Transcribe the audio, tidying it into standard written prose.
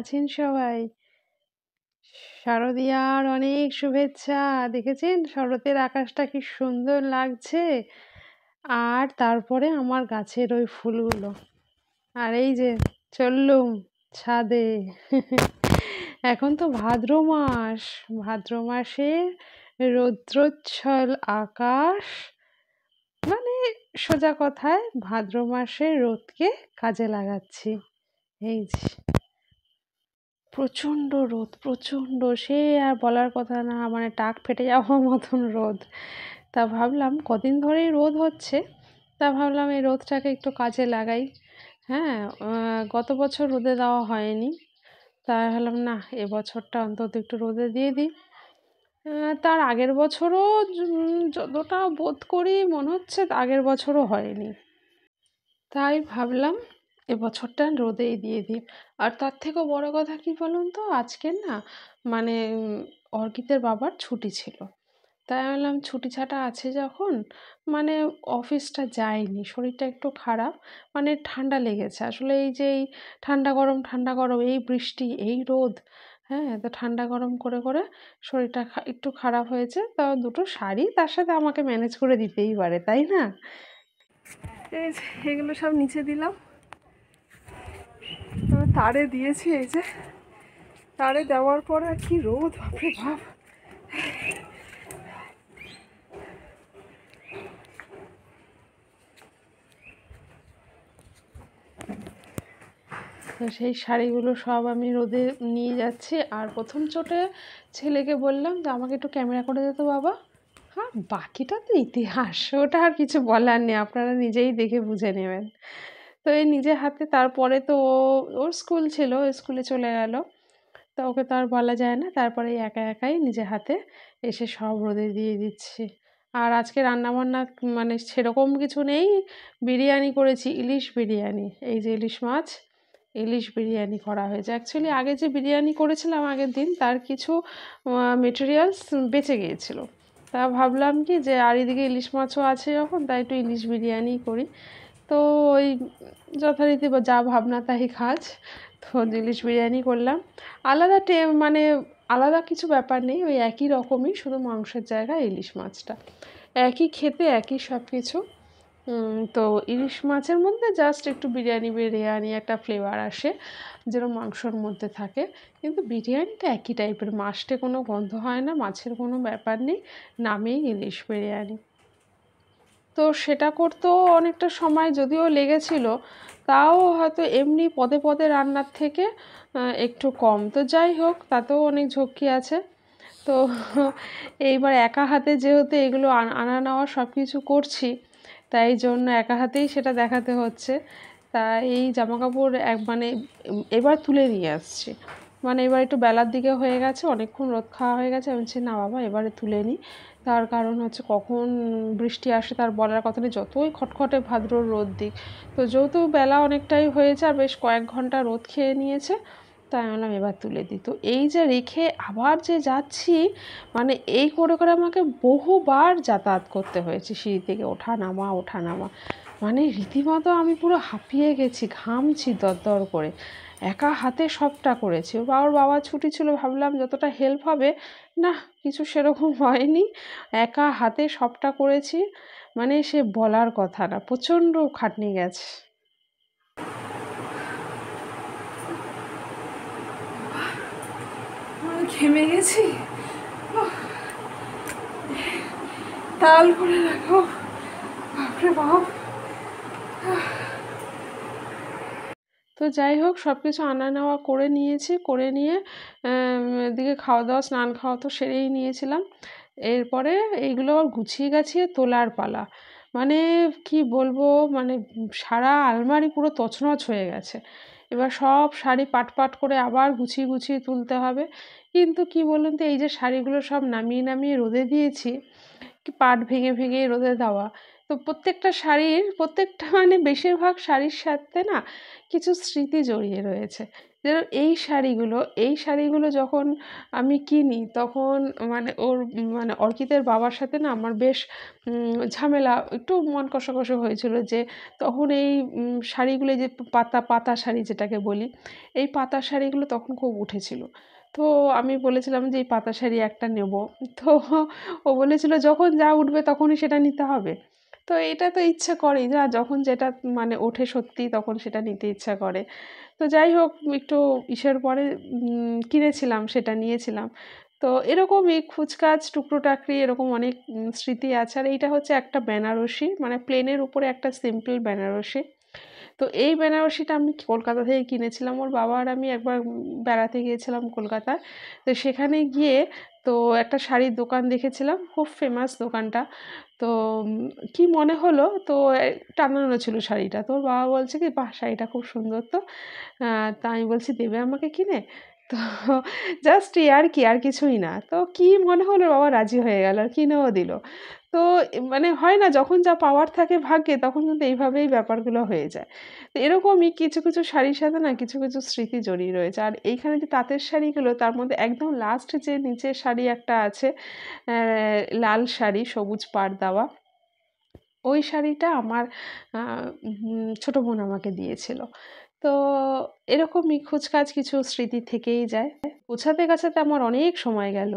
আছেন সবাই? শারদীয়ার অনেক শুভেচ্ছা। দেখেছেন শরতের আকাশটা কি সুন্দর লাগছে? আর তারপরে আমার গাছের ওই ফুলগুলো। আর এই যে চললুম ছাদে। এখন তো ভাদ্র মাস। ভাদ্র মাসের রৌদ্রোজ্জ্বল আকাশ, মানে সোজা কথায় ভাদ্র মাসের রোদকে কাজে লাগাচ্ছি। এই যে প্রচণ্ড রোদ, প্রচণ্ড, সে আর বলার কথা না, মানে টাক ফেটে যাওয়ার মতন রোদ। তা ভাবলাম কদিন ধরেই রোদ হচ্ছে, তা ভাবলাম এই রোদটাকে একটু কাজে লাগাই। হ্যাঁ, গত বছর রোদে দেওয়া হয়নি, তাই ভাবলাম না এবছরটা অন্তত একটু রোদে দিয়ে দিই। তার আগের বছরও যতটা বোধ করি মনে হচ্ছে আগের বছরও হয়নি, তাই ভাবলাম এবছরটা রোদেই দিয়ে দিই। আর তার থেকেও বড় কথা কী বলুন তো, আজকের না মানে অর্কিতের বাবার ছুটি ছিল, তাই ভাবলাম ছুটি ছাটা আছে যখন, মানে অফিসটা যায়নি, শরীরটা একটু খারাপ, মানে ঠান্ডা লেগেছে আসলে। এই যে এই ঠান্ডা গরম ঠান্ডা গরম, এই বৃষ্টি এই রোদ, হ্যাঁ, তো ঠান্ডা গরম করে করে শরীরটা একটু খারাপ হয়েছে। তাও দুটো শাড়ি তার সাথে আমাকে ম্যানেজ করে দিতেই পারে, তাই না? এই যে এগুলো সব নিচে দিলাম, তবে তারে দিয়েছি। এই যে তারে দেওয়ার পরে আর কি রোদ, বাপরে বাপ। তো সেই শাড়িগুলো সব আমি রোদে নিয়ে যাচ্ছি। আর প্রথম চোটে ছেলেকে বললাম যে আমাকে একটু ক্যামেরা করে দে তো বাবা। হ্যাঁ, বাকিটা তো ইতিহাস, ওটা আর কিছু বলার নেই, আপনারা নিজেই দেখে বুঝে নেবেন। তো এই নিজে হাতে, তারপরে তো ওর স্কুল ছিল, স্কুলে চলে গেল, তা ওকে তো আর বলা যায় না। তারপরে একা একাই নিজে হাতে এসে সব রোদে দিয়ে দিচ্ছি। আর আজকে রান্নাবান্না মানে সেরকম কিছু নেই, বিরিয়ানি করেছি, ইলিশ বিরিয়ানি। এই যে ইলিশ মাছ, ইলিশ বিরিয়ানি করা হয়েছে। অ্যাকচুয়ালি আগে যে বিরিয়ানি করেছিলাম আগের দিন, তার কিছু মেটেরিয়ালস বেঁচে গিয়েছিলো, তা ভাবলাম কি যে আর এদিকে ইলিশ মাছও আছে যখন, তাই একটু ইলিশ বিরিয়ানি করি। তো ওই যথারীতি যা ভাবনা তাই কাজ, তো ইলিশ বিরিয়ানি করলাম। আলাদা মানে আলাদা কিছু ব্যাপার নেই, ওই একই রকমই, শুধু মাংসের জায়গায় ইলিশ মাছটা একই খেতে, একই সব কিছু। তো ইলিশ মাছের মধ্যে জাস্ট একটু বিরিয়ানি বিরিয়ানি একটা ফ্লেভার আসে, যেরকম মাংসর মধ্যে থাকে। কিন্তু বিরিয়ানিটা একই টাইপের, মাছটে কোনো গন্ধ হয় না, মাছের কোনো ব্যাপার নেই, নামেই ইলিশ বিরিয়ানি। তো সেটা করতেও অনেকটা সময় যদিও লেগেছিল, তাও হয়তো এমনি পদে পদে রান্নার থেকে একটু কম। তো যাই হোক, তাতেও অনেক ঝক্কি আছে। তো এইবার একা হাতে যেহেতু এগুলো আনা নেওয়া সব কিছু করছি, তাই জন্য একা হাতেই সেটা দেখাতে হচ্ছে। তা এই জামাকাপড় মানে এবার তুলে নিয়ে আসছি, মানে এবার একটু বেলার দিকে হয়ে গেছে, অনেকক্ষণ রোদ খাওয়া হয়ে গেছে। আমি বলছি না বাবা, এবারে তুলে নিই। তার কারণ হচ্ছে কখন বৃষ্টি আসে তার বলার কথা নেই, যতই খটখটে ভাদ্র রোদ দিক। তো যেহেতু বেলা অনেকটাই হয়েছে আর বেশ কয়েক ঘন্টা রোদ খেয়ে নিয়েছে, তাই আমি বললাম এবার তুলে দিই। তো এই যে রেখে আবার যে যাচ্ছি, মানে এই করে করে আমাকে বহুবার যাতায়াত করতে হয়েছে, সিঁড়ি থেকে ওঠা নামা ওঠা নামা, মানে রীতিমতো আমি পুরো হাঁপিয়ে গেছি, ঘামছি দরদর করে। একা হাতে সবটা করেছি। ওর বাবার ছুটি ছিল, ভাবলাম যতটা হেল্প হবে, না কিছু সেরকম হয়নি, একা হাতে সবটা করেছি, মানে সে বলার কথা না, প্রচণ্ড খাটনি গেছে। ঘেমে গেছি, তাল করে রাখো, বাপরে বাপ। তো যাই হোক, সব কিছু আনা নেওয়া করে নিয়েছি, করে নিয়ে এদিকে খাওয়া দাওয়া স্নান খাওয়া তো সেরেই নিয়েছিলাম। এরপরে এইগুলো গুছিয়ে গাছিয়ে তোলার পালা, মানে কি বলবো, মানে সারা আলমারি পুরো তছনছ হয়ে গেছে। এবার সব শাড়ি পাট পাট করে আবার গুছিয়ে গুছিয়ে তুলতে হবে। কিন্তু কি বলুন তো, এই যে শাড়িগুলো সব নামিয়ে নামিয়ে রোদে দিয়েছি, কি পাট ভেঙে ভেঙে রোদে দেওয়া, তো প্রত্যেকটা শাড়ির, প্রত্যেকটা মানে বেশিরভাগ শাড়ির সাথে না কিছু স্মৃতি জড়িয়ে রয়েছে। যেন এই শাড়িগুলো যখন আমি কিনি তখন মানে মানে অর্কিতের বাবার সাথে না আমার বেশ ঝামেলা, একটু মন কষাকষি হয়েছিল যে তখন এই শাড়িগুলো যে পাতা শাড়ি যেটাকে বলি, এই পাতা শাড়িগুলো তখন খুব উঠেছিল। তো আমি বলেছিলাম যে এই পাতা শাড়ি একটা নেব। তো ও বলেছিল যখন যা উঠবে তখনই সেটা নিতে হবে। তো এটা তো ইচ্ছে করেই না, যখন যেটা মানে ওঠে সত্যি তখন সেটা নিতে ইচ্ছা করে। তো যাই হোক, একটু ইসের পরে কিনেছিলাম, সেটা নিয়েছিলাম। তো এরকমই খুচখাচ টুকরো-টাকরি এরকম অনেক স্মৃতি আছে। আর এইটা হচ্ছে একটা বেনারসি, মানে প্লেনের উপরে একটা সিম্পল বেনারসি। তো এই বেনারসিটা আমি কলকাতা থেকে কিনেছিলাম। ওর বাবা আর আমি একবার বেড়াতে গিয়েছিলাম কলকাতায়। তো সেখানে গিয়ে তো একটা শাড়ির দোকান দেখেছিলাম, খুব ফেমাস দোকানটা। তো কি মনে হলো, তো টাঙানো ছিল শাড়িটা। তো ওর বাবা বলছে কি, "বাহ! শাড়িটা খুব সুন্দর তো।" তা আমি বলছি, "দেবে আমাকে কিনে?" তো জাস্ট ইয়ার্কি, আর কিছুই না। তো কি মনে হলো, ওর বাবা রাজি হয়ে গেল আর কিনেও দিল। তো মানে হয় না, যখন যা পাওয়ার থাকে ভাগ্যে তখন কিন্তু এইভাবেই ব্যাপারগুলো হয়ে যায়। তো এরকমই কিছু শাড়ির সাথে না কিছু স্মৃতি জড়িয়ে রয়েছে। আর এইখানে যে তাঁতের শাড়িগুলো, তার মধ্যে একদম লাস্ট যে নিচের শাড়ি একটা আছে, অ্যা লাল শাড়ি সবুজ পাড় দেওয়া, ওই শাড়িটা আমার আ ছোট বোন আমাকে দিয়েছিল। তো এরকমই খুচখাচ কিছু স্মৃতি থেকেই যায়। গোছাতে গাছাতে আমার অনেক সময় গেল।